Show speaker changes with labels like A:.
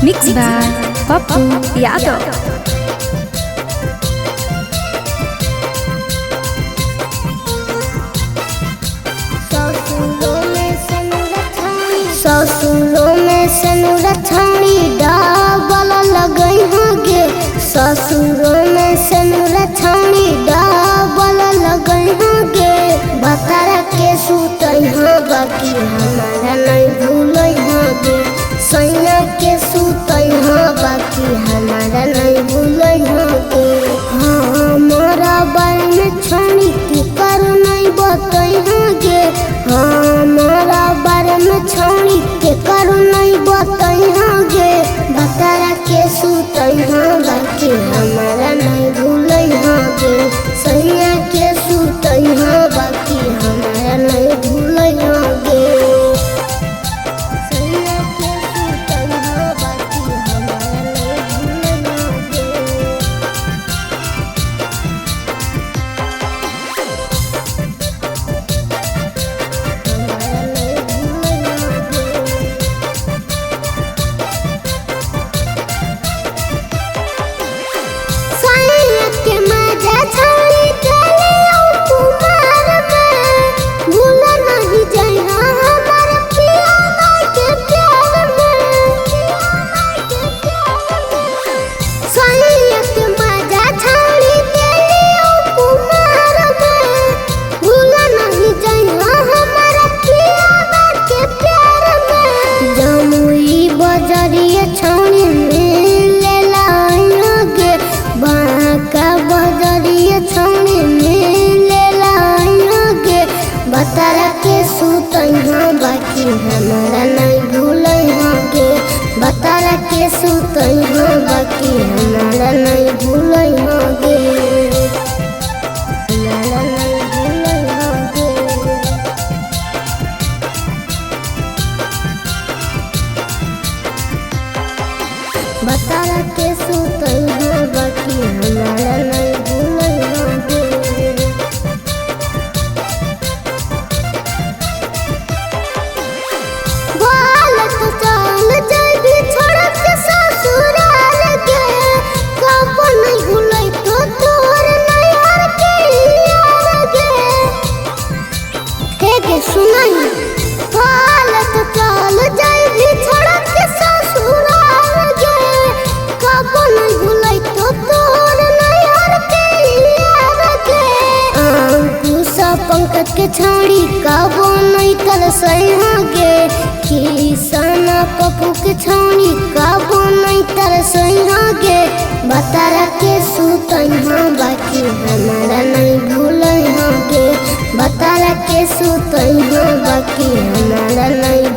A: Mixed by Pappu Yadav.
B: ससुरों में सनुरा छाणी double लगई होगे। ससुरों में सनुरा छाणी डबल लगई होगे। बतारा के सुतई हो बाकी हमारा नहीं भूलई होगे। सैया के सुतई हो बाकी हमारा नहीं भूलई होगे। हमारा बारे में छाणी की कर नहीं बतई होगे। हमारा बारे में छाणी के कर नहीं बतई होगे। बतारा के सुतई हो बाकी हमारा नहीं भूलई होगे। सैया के सुतई हो बाकी हमारा नहीं भूलई होगे। सैया के सुतई हो बाकी हमारा नहीं भूलई होगे। बजरिया छाणी में ले लाओगे। बांका बजरिया छाणी में ले लाओगे। बतारा के सुतई हो बाकी हमारा नहीं भूलई होगे। बतारा के सुतई हो बाकी हमारा नहीं भूलई होगे। हमारा नहीं भूलई होगे। बतारा के सुतई हो बाकी हमारा नहीं भूलई होगे। बोलत चल जइबी छोड़ के ससुराल के। कब नहीं भूलई तो तोर नैहर के यार गे। हे गे सुनई बोलत चल जइबी छोड़ के ससुराल के। कब नहीं भूलई तो तोर नैहर के यार गे। अंकुशा पंकज के छाड़ी कब नहीं तरसई होगे। किसान पप्पू के छाड़ी कब नहीं तरसई होगे। बतारा के सुतई हो बाकी हमारा नहीं भूलई होगे। बतारा के सुतई हो बाकी हमारा नहीं